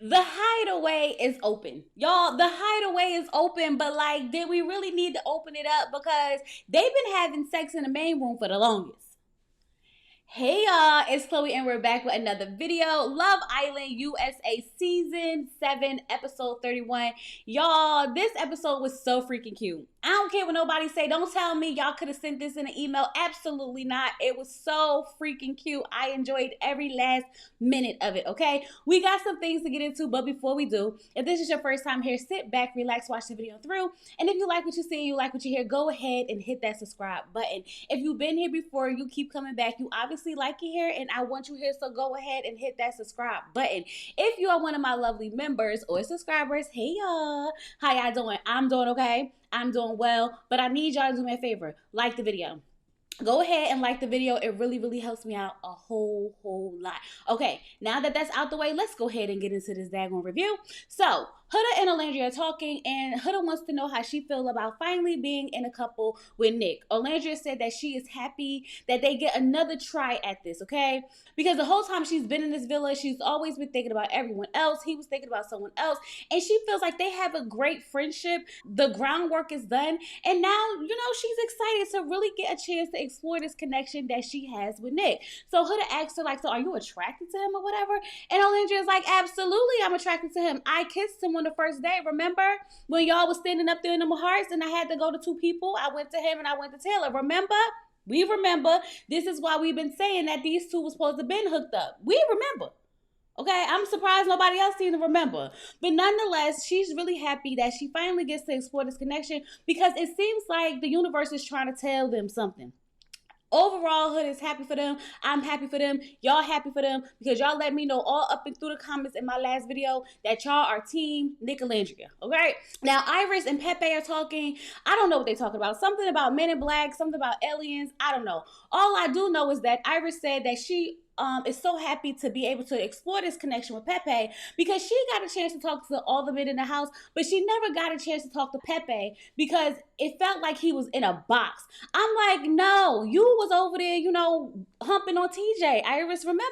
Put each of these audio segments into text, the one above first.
The Hideaway is open. Y'all, the Hideaway is open, but like, did we really need to open it up? Because they've been having sex in the main room for the longest. Hey y'all, it's Chloe and we're back with another video. Love Island USA Season 7, Episode 31. Y'all, this episode was so freaking cute. I don't care what nobody say. Don't tell me y'all could have sent this in an email. Absolutely not. It was so freaking cute. I enjoyed every last minute of it, okay? We got some things to get into, but before we do, if this is your first time here, sit back, relax, watch the video through. And if you like what you see, you like what you hear, go ahead and hit that subscribe button. If you've been here before, you keep coming back, you obviously like it here, and I want you here, so go ahead and hit that subscribe button. If you are one of my lovely members or subscribers, hey y'all, how y'all doing? I'm doing okay. I'm doing well, but I need y'all to do me a favor. Like the video. Go ahead and like the video. It really helps me out a whole lot. Okay, now that that's out the way, let's go ahead and get into this daggone review. So, Huda and Alandria are talking, and Huda wants to know how she feels about finally being in a couple with Nick. Alandria said that she is happy that they get another try at this, okay? Because the whole time she's been in this villa, she's always been thinking about everyone else. He was thinking about someone else, and she feels like they have a great friendship. The groundwork is done, and now, she's excited to really get a chance to explore this connection that she has with Nick. So Huda asked her, like, so are you attracted to him or whatever? And Alandria is like, absolutely, I'm attracted to him. I kissed him on the first day. Remember when y'all was standing up there in them hearts and I had to go to two people? I went to him and I went to Taylor. Remember? We remember. This is why we've been saying that these two were supposed to have been hooked up. We remember. Okay, I'm surprised nobody else seemed to remember. But nonetheless, she's really happy that she finally gets to explore this connection because it seems like the universe is trying to tell them something. Overall, Hood is happy for them. I'm happy for them. Y'all happy for them because y'all let me know all up and through the comments in my last video that y'all are team Nick Alandria. Okay? Now, Iris and Pepe are talking. I don't know what they're talking about. Something about Men in Black, something about aliens. I don't know. All I do know is that Iris said that she is so happy to be able to explore this connection with Pepe because she got a chance to talk to all the men in the house, but she never got a chance to talk to Pepe because it felt like he was in a box. I'm like, no, you was over there, humping on TJ. Iris, remember?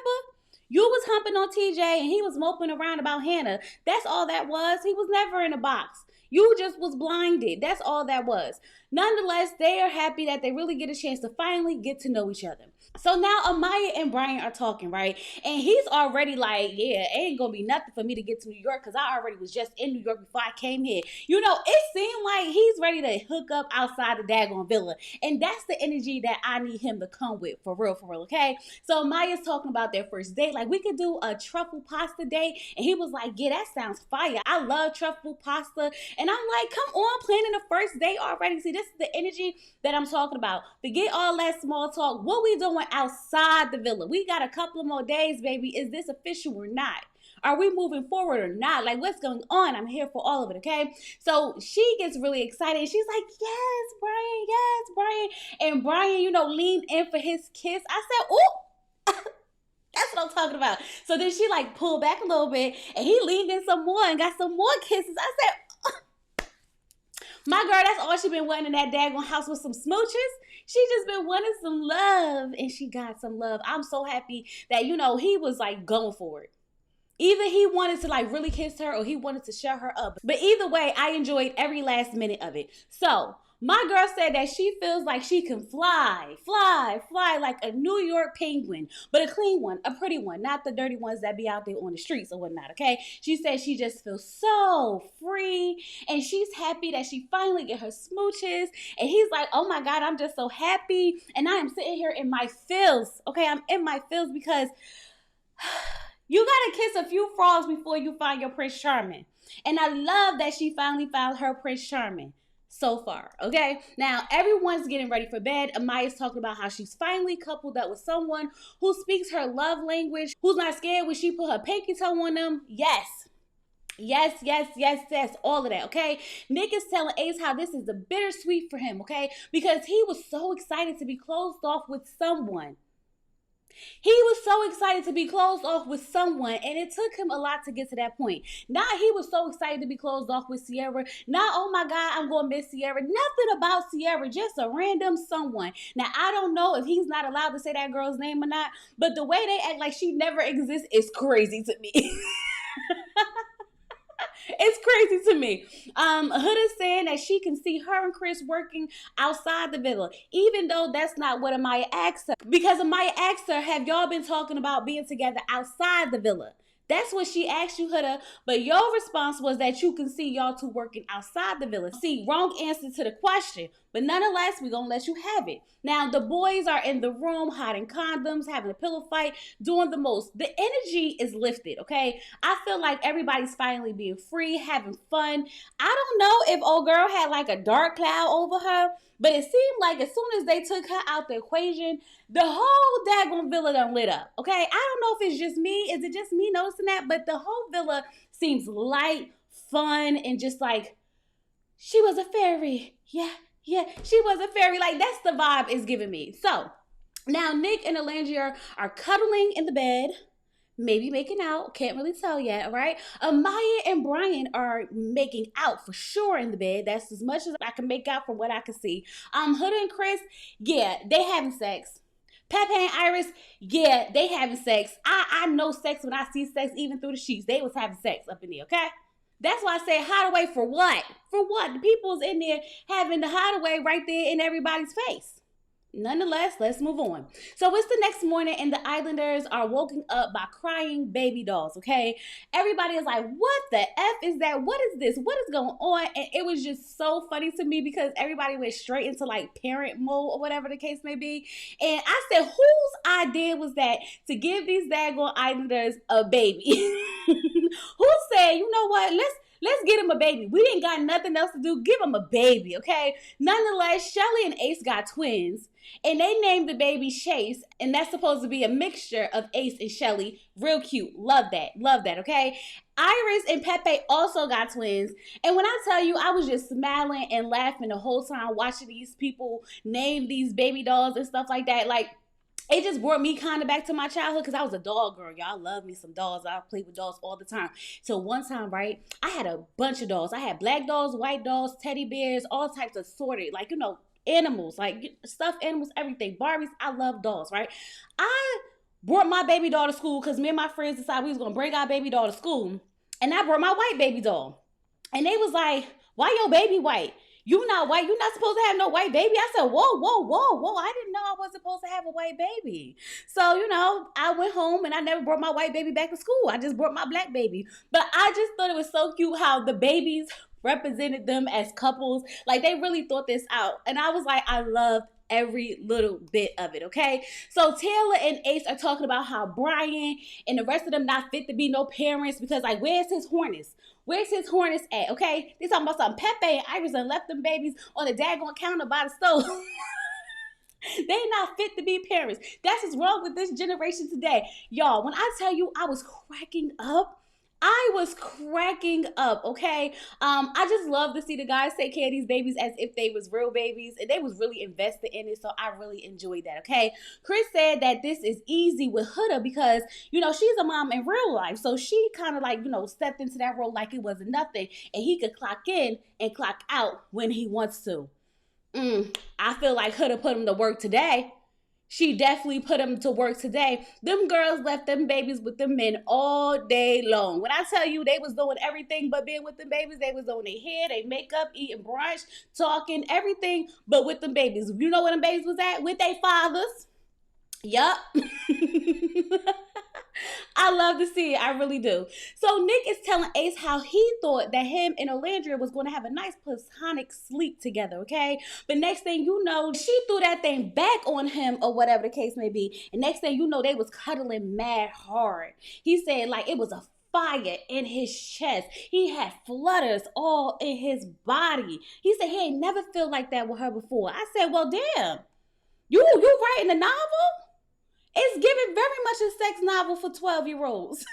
You was humping on TJ and he was moping around about Hannah. That's all that was. He was never in a box. You just was blinded. That's all that was. Nonetheless, they are happy that they really get a chance to finally get to know each other. So now Amaya and Brian are talking, right? And he's already like, yeah, it ain't gonna be nothing for me to get to New York because I already was just in New York before I came here. It seemed like he's ready to hook up outside the daggone villa. And that's the energy that I need him to come with, for real, okay? So Amaya's talking about their first date. Like, we could do a truffle pasta date. And he was like, yeah, that sounds fire. I love truffle pasta. And I'm like, come on, planning the first date already. See, this is the energy that I'm talking about. Forget all that small talk. What we doing outside the villa? We got a couple of more days, baby. Is this official or not? Are we moving forward or not? Like, what's going on? I'm here for all of it, okay? So she gets really excited. She's like, yes, Brian. And Brian, leaned in for his kiss. I said, ooh. That's what I'm talking about. So then she like pulled back a little bit and he leaned in some more and got some more kisses. I said, my girl, that's all she been wanting in that daggone house with some smooches. She just been wanting some love, and she got some love. I'm so happy that, he was, like, going for it. Either he wanted to, like, really kiss her or he wanted to shut her up. But either way, I enjoyed every last minute of it. So, my girl said that she feels like she can fly like a New York penguin, but a clean one, a pretty one, not the dirty ones that be out there on the streets or whatnot, okay? She said she just feels so free, and she's happy that she finally get her smooches, and he's like, oh my God, I'm just so happy, and I am sitting here in my feels, okay? I'm in my feels because you gotta kiss a few frogs before you find your Prince Charming, and I love that she finally found her Prince Charming. So far, okay? Now, everyone's getting ready for bed. Amaya's talking about how she's finally coupled up with someone who speaks her love language, who's not scared when she put her pinky toe on them. Yes, all of that, okay? Nick is telling Ace how this is the bittersweet for him, okay? Because he was so excited to be closed off with someone. He was so excited to be closed off with someone, and it took him a lot to get to that point. Now he was so excited to be closed off with Sierra. Now, oh my God, I'm going to miss Sierra. Nothing about Sierra, just a random someone. Now, I don't know if he's not allowed to say that girl's name or not, but the way they act like she never exists is crazy to me. It's crazy to me. Hood is saying that she can see her and Chris working outside the villa, even though that's not what Amaya asked her. Because Amaya asked her, have y'all been talking about being together outside the villa? That's what she asked you, Huda. But your response was that you can see y'all two working outside the villa. See, wrong answer to the question. But nonetheless, we're going to let you have it. Now, the boys are in the room hiding condoms, having a pillow fight, doing the most. The energy is lifted, okay? I feel like everybody's finally being free, having fun. I don't know if old girl had like a dark cloud over her, but it seemed like as soon as they took her out the equation, the whole daggone villa done lit up, okay? I don't know if it's just me. Is it just me noticing that? But the whole villa seems light, fun, and just like, she was a fairy. Yeah, she was a fairy. Like, that's the vibe it's giving me. So, now Nick and Alandria are cuddling in the bed, maybe making out, can't really tell yet, all right? Amaya and Brian are making out for sure in the bed. That's as much as I can make out from what I can see. Huda and Chris, yeah, they having sex. Pepe and Iris, yeah, they having sex. I know sex when I see sex, even through the sheets. They was having sex up in there, okay? That's why I say hideaway for what? For what? The people's in there having the hideaway right there in everybody's face. Nonetheless, let's move on. So it's the next morning and the Islanders are woken up by crying baby dolls, okay? Everybody is like, what the F is that? What is this? What is going on? And it was just so funny to me because everybody went straight into like parent mode or whatever the case may be. And I said, whose idea was that to give these daggone Islanders a baby? Who said, you know what, let's get him a baby. We ain't got nothing else to do. Give him a baby, okay? Nonetheless, Shelly and Ace got twins, and they named the baby Chase, and that's supposed to be a mixture of Ace and Shelly. Real cute. Love that, okay? Iris and Pepe also got twins, and when I tell you, I was just smiling and laughing the whole time watching these people name these baby dolls and stuff like that. Like, it just brought me kind of back to my childhood because I was a doll girl. Y'all love me some dolls. I played with dolls all the time. So one time, right, I had a bunch of dolls. I had black dolls, white dolls, teddy bears, all types of sorted, like, you know, animals, like stuffed animals, everything. Barbies, I love dolls, right? I brought my baby doll to school because me and my friends decided we was going to bring our baby doll to school. And I brought my white baby doll. And they was like, why your baby white? You not white. You not supposed to have no white baby. I said, whoa. I didn't know I wasn't supposed to have a white baby. So, you know, I went home and I never brought my white baby back to school. I just brought my black baby. But I just thought it was so cute how the babies represented them as couples. Like, they really thought this out. And I was like, I loved every little bit of it, okay? So Taylor and Ace are talking about how Brian and the rest of them not fit to be no parents because, like, where's his hornets? Where's his hornets at, okay? They talking about something. Pepe and Iris and left them babies on the daggone counter by the stove. They not fit to be parents. That's what's wrong with this generation today. Y'all, when I tell you I was cracking up, okay? I just love to see the guys take care of these babies as if they was real babies, and they was really invested in it, so I really enjoyed that, okay? Chris said that this is easy with Huda because, you know, she's a mom in real life, so she kind of like, you know, stepped into that role like it wasn't nothing, and he could clock in and clock out when he wants to. I feel like Huda put him to work today. She definitely put them to work today. Them girls left them babies with them men all day long. When I tell you they was doing everything but being with them babies, they was doing their hair, their makeup, eating brunch, talking, everything but with them babies. You know where them babies was at? With their fathers. Yup. I love to see it. I really do. So Nick is telling Ace how he thought that him and Alandria was going to have a nice platonic sleep together, okay? But next thing you know, she threw that thing back on him or whatever the case may be. And next thing you know, they was cuddling mad hard. He said like it was a fire in his chest. He had flutters all in his body. He said he ain't never felt like that with her before. I said, well, damn. You writing a novel? It's giving very much a sex novel for 12-year-olds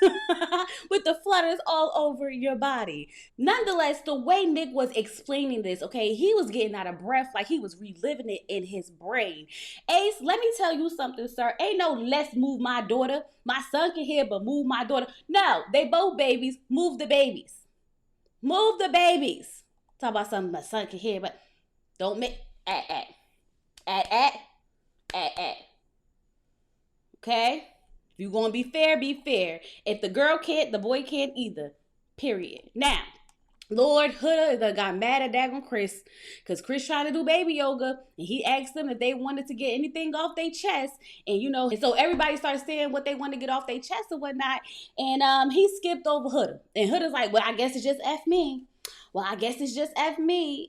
with the flutters all over your body. Nonetheless, the way Nick was explaining this, okay, he was getting out of breath like he was reliving it in his brain. Ace, let me tell you something, sir. Ain't no let's move my daughter. My son can hear, but move my daughter. No, they both babies. Move the babies. Move the babies. Talk about something my son can hear, but don't make at. Okay? If you're going to be fair, be fair. If the girl can't, the boy can't either. Period. Now, Lord, Huda got mad at daggone Chris because Chris trying to do baby yoga and he asked them if they wanted to get anything off their chest. And and so everybody started saying what they want to get off their chest and whatnot. And he skipped over Huda. And Huda's like, well, I guess it's just F me. Well, I guess it's just F me.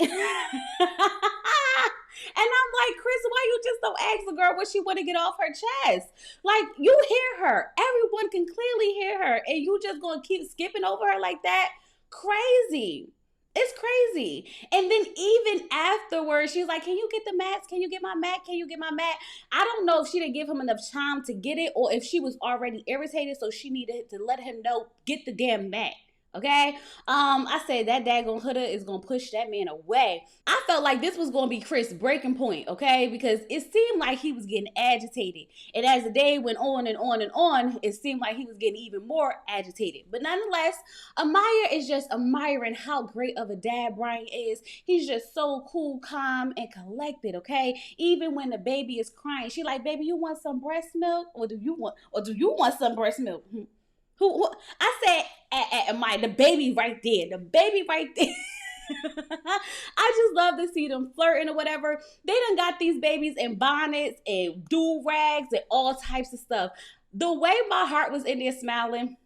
And I'm like, Chris, why you just don't ask the girl what she want to get off her chest? Like, you hear her. Everyone can clearly hear her. And you just going to keep skipping over her like that? Crazy. It's crazy. And then even afterwards, she's like, can you get the mats? Can you get my mat? Can you get my mat? I don't know if she didn't give him enough time to get it or if she was already irritated, so she needed to let him know, get the damn mat. Okay? I said that daggone Huda is gonna push that man away. I felt like this was gonna be Chris' breaking point, okay? Because it seemed like he was getting agitated. And as the day went on and on and on, it seemed like he was getting even more agitated. But nonetheless, Amaya is just admiring how great of a dad Brian is. He's just so cool, calm, and collected, okay? Even when the baby is crying, she like, baby, you want some breast milk? Or do you want some breast milk? Who I said, the baby right there. The baby right there. I just love to see them flirting or whatever. They done got these babies in bonnets and do-rags and all types of stuff. The way my heart was in there smiling,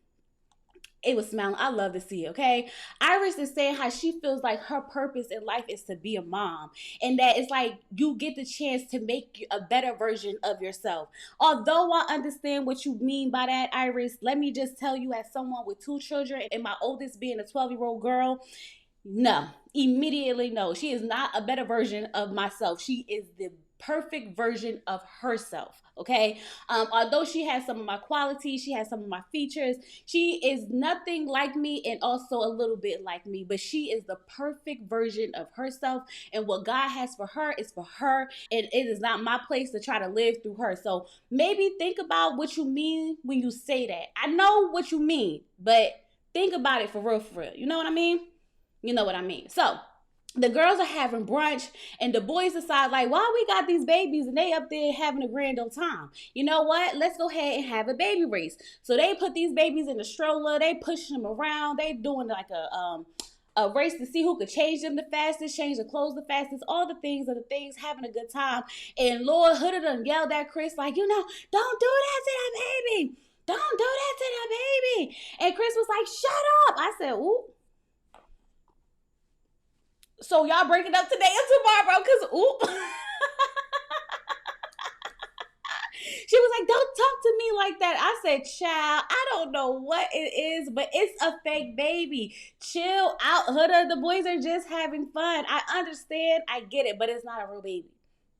it was smiling. I love to see it, okay? Iris is saying how she feels like her purpose in life is to be a mom. And that it's like you get the chance to make a better version of yourself. Although I understand what you mean by that, Iris, let me just tell you, as someone with 2 children and my oldest being a 12-year-old girl, no. Immediately no. She is not a better version of myself. She is the perfect version of herself, okay? Although she has some of my qualities, she has some of my features, she is nothing like me and also a little bit like me, but she is the perfect version of herself, and what God has for her is for her, and it is not my place to try to live through her. So maybe think about what you mean when you say that. I know what you mean, but think about it for real. You know what I mean? You know what I mean. So the girls are having brunch and the boys decide, like, why we got these babies and they up there having a grand old time? You know what? Let's go ahead and have a baby race. So they put these babies in the stroller. They push them around. They doing like a race to see who could change them the fastest, change the clothes the fastest, all the things, having a good time. And Lord Huda done yelled at Chris like, don't do that to that baby. Don't do that to that baby. And Chris was like, shut up. I said, ooh. So y'all breaking up today or tomorrow? Because, ooh. She was like, don't talk to me like that. I said, child, I don't know what it is, but it's a fake baby. Chill out, Huda. The boys are just having fun. I understand. I get it, but it's not a real baby.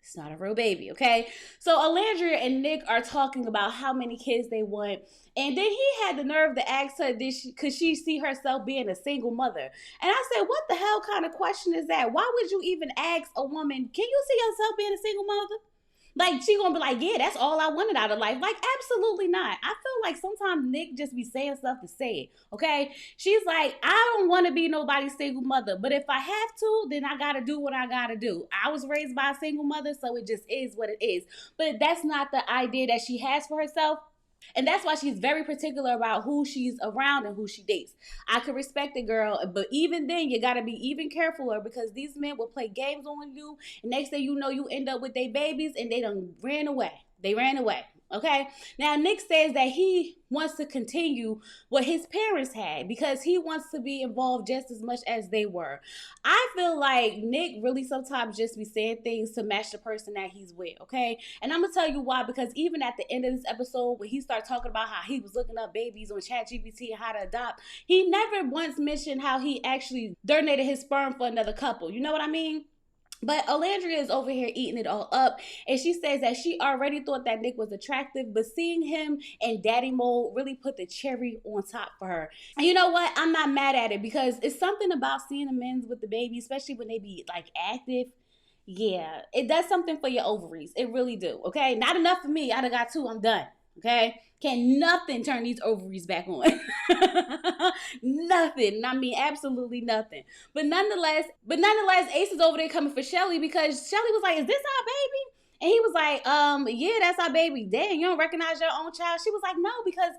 It's not a real baby, okay? So Alandria and Nick are talking about how many kids they want. And then he had the nerve to ask her, could she see herself being a single mother? And I said, what the hell kind of question is that? Why would you even ask a woman, can you see yourself being a single mother? Like, she gonna be like, yeah, that's all I wanted out of life. Like, absolutely not. I feel like sometimes Nick just be saying stuff to say it, okay? She's like, I don't want to be nobody's single mother, but if I have to, then I gotta do what I gotta do. I was raised by a single mother, so it just is what it is. But that's not the idea that she has for herself. And that's why she's very particular about who she's around and who she dates. I could respect the girl, but even then, you got to be even carefuler because these men will play games on you. And next thing you know, you end up with their babies and they done ran away. They ran away. Okay. Now, Nick says that he wants to continue what his parents had because he wants to be involved just as much as they were. I feel like Nick really sometimes just be saying things to match the person that he's with. Okay. And I'm going to tell you why, because even at the end of this episode, when he started talking about how he was looking up babies on ChatGPT and how to adopt, he never once mentioned how he actually donated his sperm for another couple. You know what I mean? But Alandria is over here eating it all up. And she says that she already thought that Nick was attractive, but seeing him in daddy mode really put the cherry on top for her. And you know what? I'm not mad at it because it's something about seeing the men with the baby, especially when they be like active. Yeah, it does something for your ovaries. It really do. Okay, not enough for me. I done got 2. I'm done. Okay, can nothing turn these ovaries back on. Nothing. I mean, absolutely nothing. But nonetheless, Ace is over there coming for Shelly because Shelly was like, is this our baby? And he was like, yeah, that's our baby. Dang, you don't recognize your own child? She was like, no, because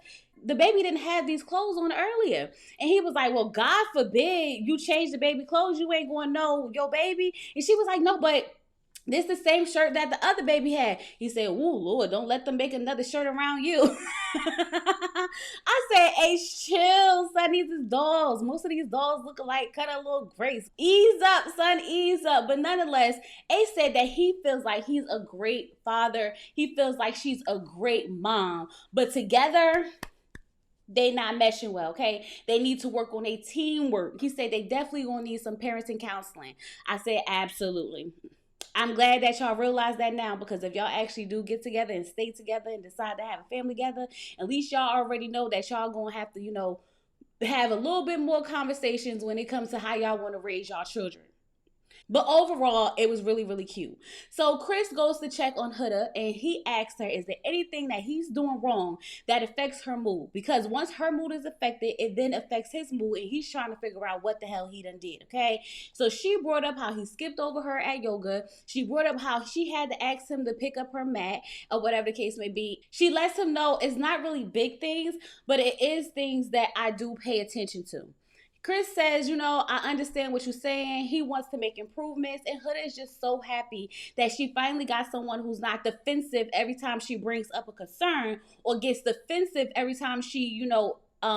the baby didn't have these clothes on earlier. And he was like, well, God forbid you change the baby clothes. You ain't going to know your baby. And she was like, no, but this the same shirt that the other baby had. He said, "Ooh, Lord, don't let them make another shirt around you." I said, "Hey, chill, son. These is dolls. Most of these dolls look alike. Cut a little grace. Ease up, son. Ease up." But nonetheless, A said that he feels like he's a great father. He feels like she's a great mom. But together, they not meshing well, okay? They need to work on their teamwork. He said they definitely gonna need some parenting counseling. I said, absolutely. I'm glad that y'all realize that now, because if y'all actually do get together and stay together and decide to have a family together, at least y'all already know that y'all gonna have to, have a little bit more conversations when it comes to how y'all want to raise y'all children. But overall, it was really, really cute. So Chris goes to check on Huda and he asks her, is there anything that he's doing wrong that affects her mood? Because once her mood is affected, it then affects his mood and he's trying to figure out what the hell he done did, okay? So she brought up how he skipped over her at yoga. She brought up how she had to ask him to pick up her mat or whatever the case may be. She lets him know it's not really big things, but it is things that I do pay attention to. Chris says, I understand what you're saying. He wants to make improvements. And Huda is just so happy that she finally got someone who's not defensive every time she brings up a concern or gets defensive every time she,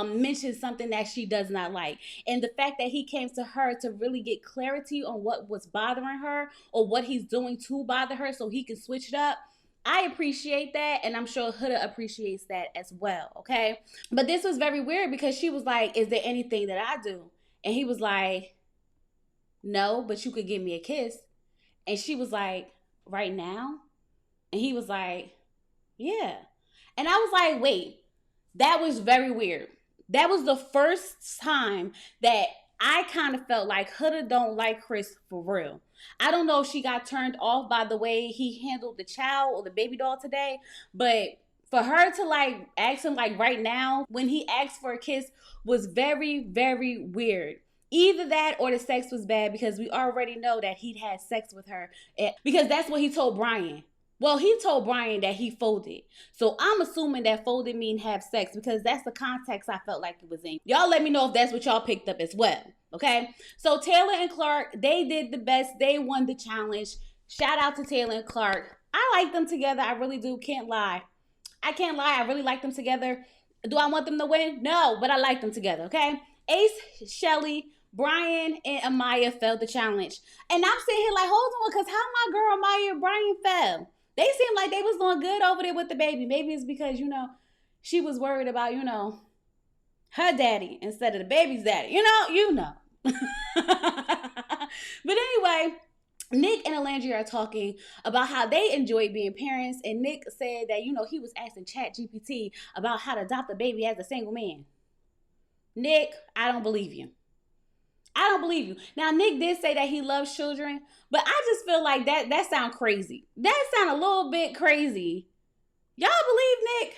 mentions something that she does not like. And the fact that he came to her to really get clarity on what was bothering her or what he's doing to bother her so he can switch it up. I appreciate that, and I'm sure Huda appreciates that as well, okay? But this was very weird because she was like, is there anything that I do? And he was like, no, but you could give me a kiss. And she was like, right now? And he was like, yeah. And I was like, wait, that was very weird. That was the first time that I kind of felt like Huda don't like Chris for real. I don't know if she got turned off by the way he handled the child or the baby doll today, but for her to like ask him like right now when he asked for a kiss was very, very weird. Either that or the sex was bad because we already know that he'd had sex with her because that's what he told Brian. Well, he told Brian that he folded. So I'm assuming that folded mean have sex because that's the context I felt like it was in. Y'all let me know if that's what y'all picked up as well. Okay? So Taylor and Clark, they did the best. They won the challenge. Shout out to Taylor and Clark. I like them together. I really do. Can't lie. I can't lie. I really like them together. Do I want them to win? No, but I like them together. Okay? Ace, Shelly, Brian, and Amaya failed the challenge. And I'm sitting here like, hold on, because how my girl Amaya and Brian fell? They seemed like they was doing good over there with the baby. Maybe it's because, she was worried about, her daddy instead of the baby's daddy. You know. But anyway, Nick and Alandria are talking about how they enjoy being parents. And Nick said that, he was asking ChatGPT about how to adopt a baby as a single man. Nick, I don't believe you. I don't believe you. Now, Nick did say that he loves children, but I just feel like that sounds crazy. That sounds a little bit crazy. Y'all believe Nick?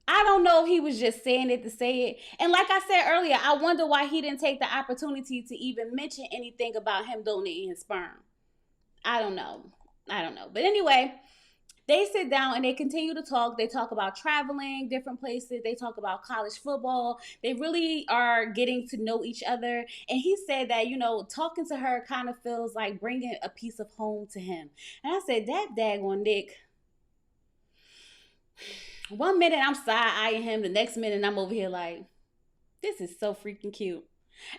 I don't know if he was just saying it to say it. And like I said earlier, I wonder why he didn't take the opportunity to even mention anything about him donating his sperm. I don't know. But anyway, they sit down and they continue to talk. They talk about traveling, different places. They talk about college football. They really are getting to know each other. And he said that, talking to her kind of feels like bringing a piece of home to him. And I said, that daggone Nick. One minute I'm side-eyeing him. The next minute I'm over here like, this is so freaking cute.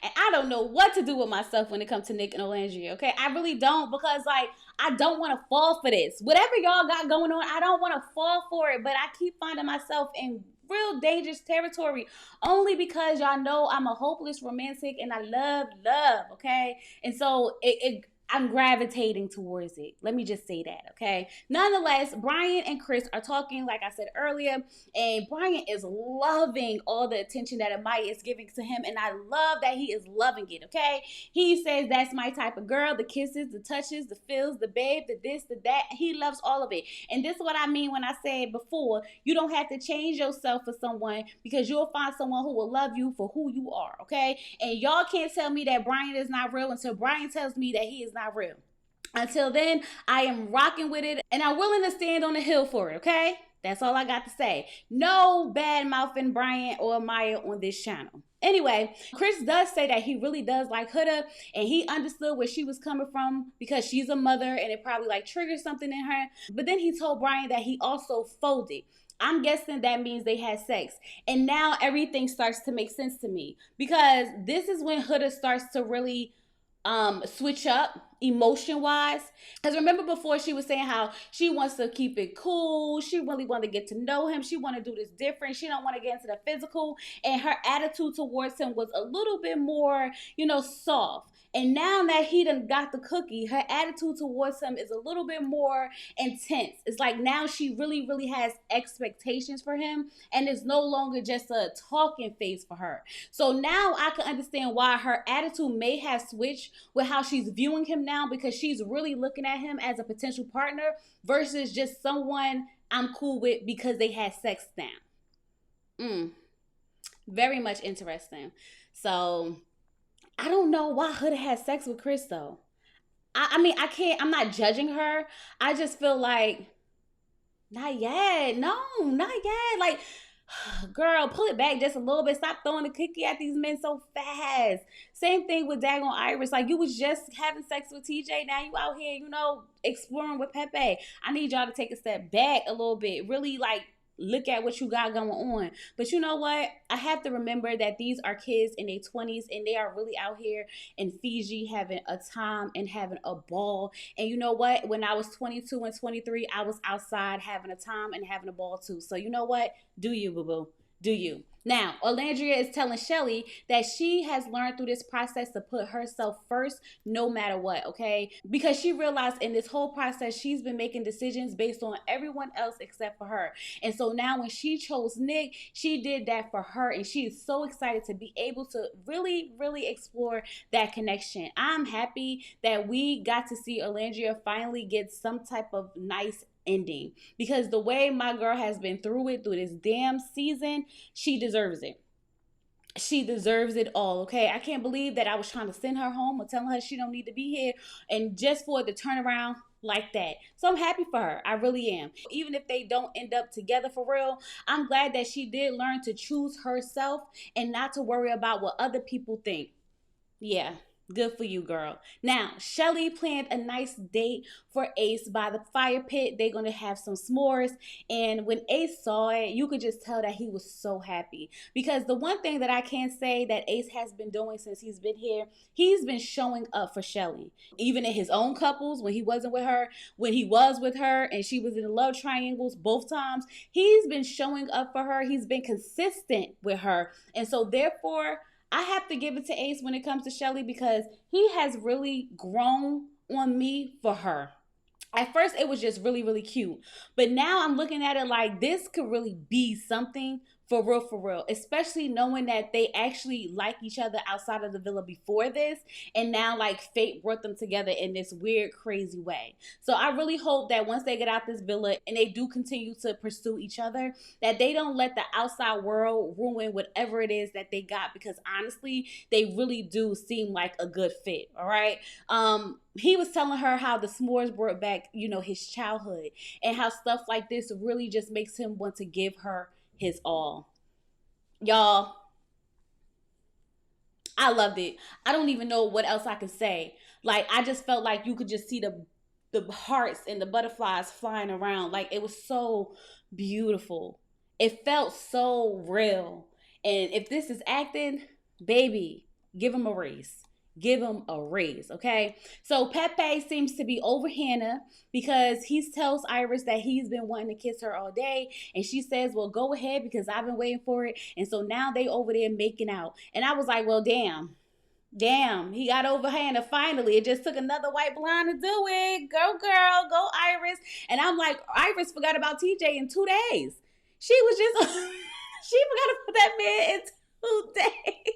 And I don't know what to do with myself when it comes to Nick and Alandria, okay? I really don't because, I don't want to fall for this. Whatever y'all got going on, I don't want to fall for it. But I keep finding myself in real dangerous territory only because y'all know I'm a hopeless romantic and I love love, okay? And so I'm gravitating towards it. Let me just say that, okay? Nonetheless, Brian and Chris are talking, like I said earlier, and Brian is loving all the attention that Amaya is giving to him, and I love that he is loving it, okay? He says, that's my type of girl, the kisses, the touches, the feels, the babe, the this, the that. He loves all of it. And this is what I mean when I said before, you don't have to change yourself for someone because you'll find someone who will love you for who you are, okay? And y'all can't tell me that Brian is not real until Brian tells me that he is not real. Until then, I am rocking with it and I'm willing to stand on the hill for it, okay? That's all I got to say. No bad mouthing Brian or Amaya on this channel. Anyway, Chris does say that he really does like Huda, and he understood where she was coming from because she's a mother and it probably like triggered something in her. But then he told Brian that he also folded. I'm guessing that means they had sex. And now everything starts to make sense to me because this is when Huda starts to really switch up emotion wise. Because remember before she was saying how she wants to keep it cool, she really want to get to know him, she want to do this different, she don't want to get into the physical, and her attitude towards him was a little bit more, soft. And now that he done got the cookie, her attitude towards him is a little bit more intense. It's like now she really, really has expectations for him, and it's no longer just a talking phase for her. So now I can understand why her attitude may have switched with how she's viewing him now, because she's really looking at him as a potential partner versus just someone I'm cool with because they had sex now. Very much interesting. So I don't know why Huda had sex with Chris though. I mean, I'm not judging her. I just feel like, not yet. No, not yet. Like, girl, pull it back just a little bit. Stop throwing the cookie at these men so fast. Same thing with Dagon Iris. Like, you was just having sex with TJ. Now you out here, exploring with Pepe. I need y'all to take a step back a little bit. Really, like, look at what you got going on. But you know what? I have to remember that these are kids in their 20s and they are really out here in Fiji having a time and having a ball. And you know what? When I was 22 and 23, I was outside having a time and having a ball too. So you know what? Do you, boo-boo. Do you. Now, Alandria is telling Shelly that she has learned through this process to put herself first no matter what, okay? Because she realized in this whole process, she's been making decisions based on everyone else except for her. And so now when she chose Nick, she did that for her. And she is so excited to be able to really, really explore that connection. I'm happy that we got to see Alandria finally get some type of nice ending, because the way my girl has been through this damn season, she deserves it. She deserves it all, okay? I can't believe that I was trying to send her home or telling her she don't need to be here, and just for it to turn around like that. So I'm happy for her. I really am. Even if they don't end up together for real, I'm glad that she did learn to choose herself and not to worry about what other people think. Yeah. Good for you, girl. Now, Shelly planned a nice date for Ace by the fire pit. They're going to have some s'mores. And when Ace saw it, you could just tell that he was so happy. Because the one thing that I can say that Ace has been doing since he's been here, he's been showing up for Shelly. Even in his own couples, when he wasn't with her, when he was with her, and she was in the love triangles both times, he's been showing up for her. He's been consistent with her. And so therefore, I have to give it to Ace when it comes to Shelly, because he has really grown on me for her. At first, it was just really, really cute. But now I'm looking at it like this could really be something for real, especially knowing that they actually like each other outside of the villa before this, and now like fate brought them together in this weird, crazy way. So I really hope that once they get out this villa and they do continue to pursue each other, that they don't let the outside world ruin whatever it is that they got, because honestly, they really do seem like a good fit. All right. He was telling her how the s'mores brought back, his childhood, and how stuff like this really just makes him want to give her his all. Y'all, I loved it. I don't even know what else I can say. Like, I just felt like you could just see the hearts and the butterflies flying around. Like, it was so beautiful. It felt so real. And if this is acting, baby, give him a raise. Give him a raise, okay? So Pepe seems to be over Hannah, because he tells Iris that he's been wanting to kiss her all day. And she says, well, go ahead, because I've been waiting for it. And so now they over there making out. And I was like, well, damn, he got over Hannah finally. It just took another white blonde to do it. Go, girl, go, Iris. And I'm like, Iris forgot about TJ in 2 days. She was just, she forgot to put that man in 2 days.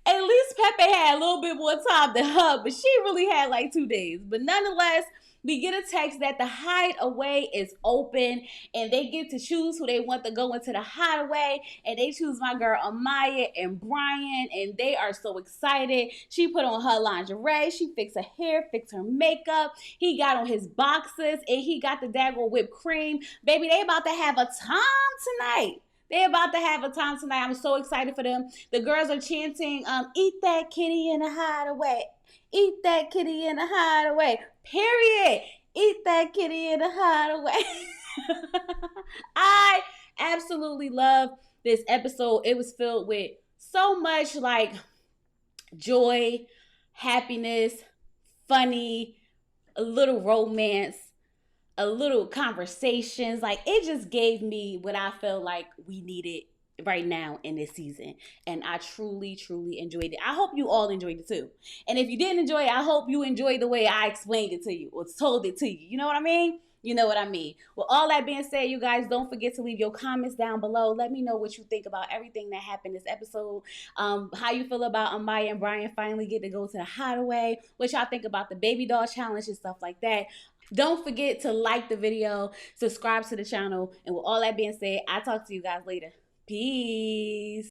At least Pepe had a little bit more time than her, but she really had like 2 days. But nonetheless, we get a text that the Hideaway is open and they get to choose who they want to go into the Hideaway. And they choose my girl Amaya and Brian, and they are so excited. She put on her lingerie, she fixed her hair, fixed her makeup. He got on his boxes and he got the daggone whipped cream. Baby, they about to have a time tonight. They're about to have a time tonight. I'm so excited for them. The girls are chanting, eat that kitty in a Hideaway. Eat that kitty in a Hideaway. Period. Eat that kitty in a Hideaway. I absolutely love this episode. It was filled with so much like joy, happiness, funny, a little romance, a little conversations. Like, it just gave me what I felt like we needed right now in this season. And I truly, truly enjoyed it. I hope you all enjoyed it too. And if you didn't enjoy it, I hope you enjoyed the way I explained it to you or told it to you. You know what I mean? You know what I mean. With all that being said, you guys, don't forget to leave your comments down below. Let me know what you think about everything that happened this episode. How you feel about Amaya and Brian finally get to go to the Hideaway. What y'all think about the baby doll challenge and stuff like that. Don't forget to like the video, subscribe to the channel, and with all that being said, I'll talk to you guys later. Peace.